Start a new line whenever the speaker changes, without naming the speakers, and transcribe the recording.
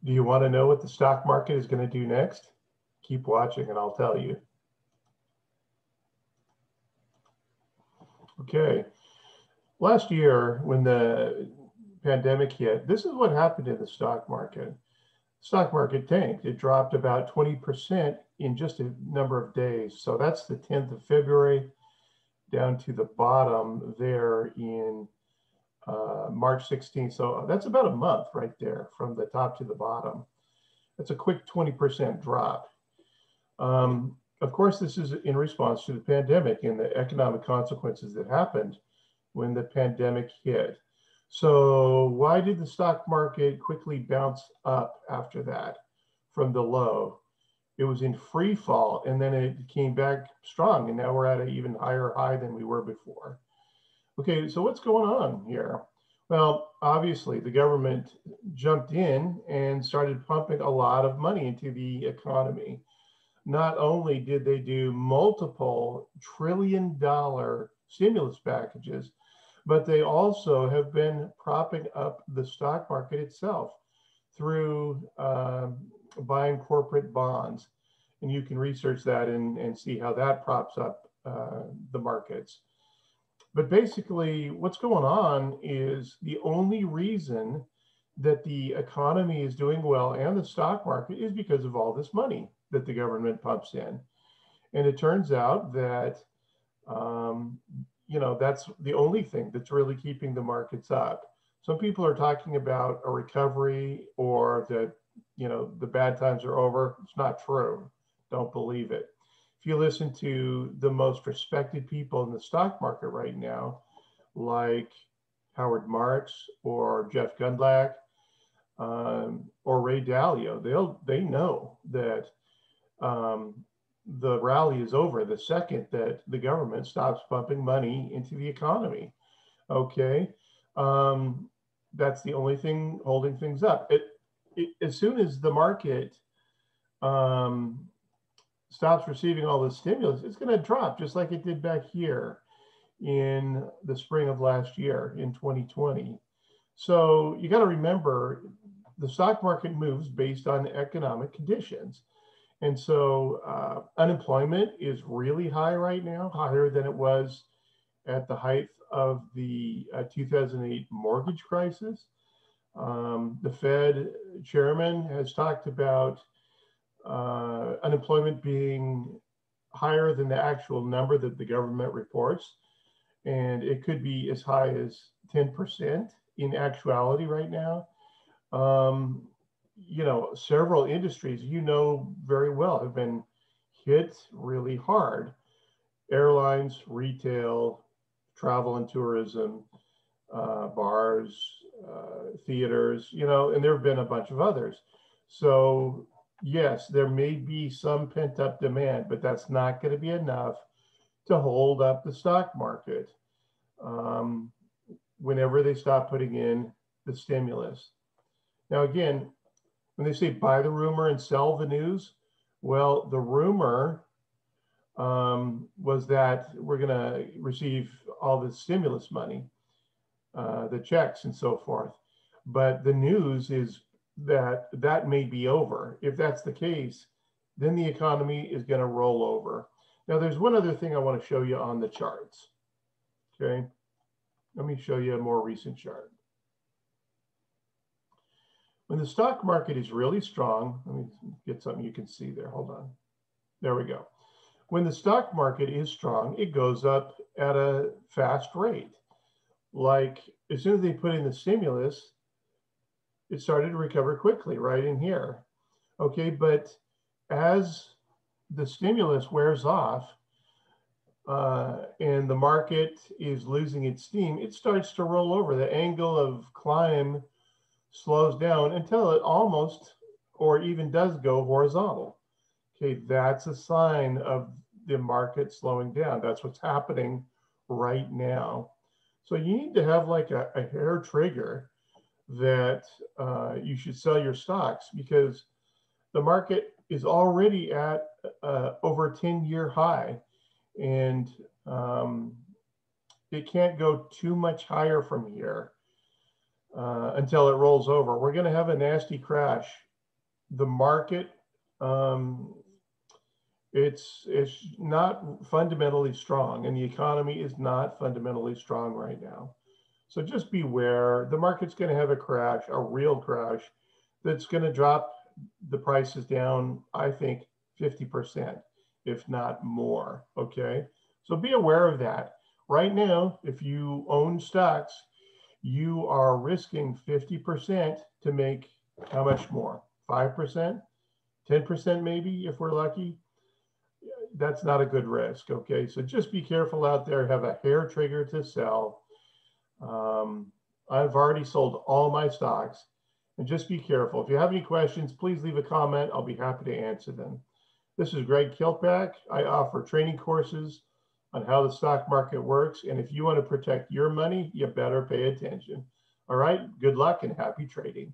Do you want to know what the stock market is going to do next? Keep watching and I'll tell you. Okay, last year when the pandemic hit, this is what happened in the stock market. Stock market tanked. It dropped about 20% in just a number of days. So that's the 10th of February down to the bottom there in March 16th. So that's about a month right there from the top to the bottom. That's a quick 20% drop. Of course, this is in response to the pandemic and the economic consequences that happened when the pandemic hit. So why did the stock market quickly bounce up after that from the low? It was in free fall and then it came back strong and now we're at an even higher high than we were before. Okay, so what's going on here? Well, obviously the government jumped in and started pumping a lot of money into the economy. Not only did they do multiple trillion-dollar stimulus packages, but they also have been propping up the stock market itself through buying corporate bonds. And you can research that and see how that props up the markets. But basically, what's going on is the only reason that the economy is doing well and the stock market is because of all this money that the government pumps in. And it turns out that, that's the only thing that's really keeping the markets up. Some people are talking about a recovery or that, the bad times are over. It's not true. Don't believe it. If you listen to the most respected people in the stock market right now, like Howard Marks or Jeff Gundlach or Ray Dalio, they know that the rally is over the second that the government stops pumping money into the economy. Okay, that's the only thing holding things up. As soon as the market stops receiving all this stimulus, it's going to drop just like it did back here in the spring of last year in 2020. So you got to remember the stock market moves based on economic conditions. And so unemployment is really high right now, higher than it was at the height of the 2008 mortgage crisis. The Fed chairman has talked about unemployment being higher than the actual number that the government reports. And it could be as high as 10% in actuality right now. Several industries, very well, have been hit really hard. Airlines, retail, travel and tourism, bars, theaters, and there have been a bunch of others. So yes, there may be some pent-up demand, but that's not going to be enough to hold up the stock market whenever they stop putting in the stimulus. Now, again, when they say buy the rumor and sell the news, well, the rumor was that we're going to receive all the stimulus money, the checks and so forth. But the news is that may be over. If that's the case, then the economy is going to roll over. Now, there's one other thing I want to show you on the charts. Okay, let me show you a more recent chart. When the stock market is really strong, let me get something you can see there. Hold on. There we go. When the stock market is strong, it goes up at a fast rate. Like as soon as they put in the stimulus, it started to recover quickly right in here. Okay, but as the stimulus wears off and the market is losing its steam, it starts to roll over. The angle of climb slows down until it almost or even does go horizontal. Okay, that's a sign of the market slowing down. That's what's happening right now. So you need to have like a hair trigger that you should sell your stocks because the market is already at over a 10-year high and it can't go too much higher from here until it rolls over. We're going to have a nasty crash the market, um, it's not fundamentally strong, and the economy is not fundamentally strong right now. So just beware. The market's going to have a crash, a real crash, that's going to drop the prices down, I think, 50%, if not more. Okay. So be aware of that. Right now, if you own stocks, you are risking 50% to make how much more? 5%, 10% maybe, if we're lucky. That's not a good risk. Okay. So just be careful out there. Have a hair trigger to sell. Um, I've already sold all my stocks. And just be careful. If you have any questions, please leave a comment. I'll be happy to answer them. This is Greg Kilpack. I offer training courses on how the stock market works. And if you want to protect your money, you better pay attention. All right. Good luck and happy trading.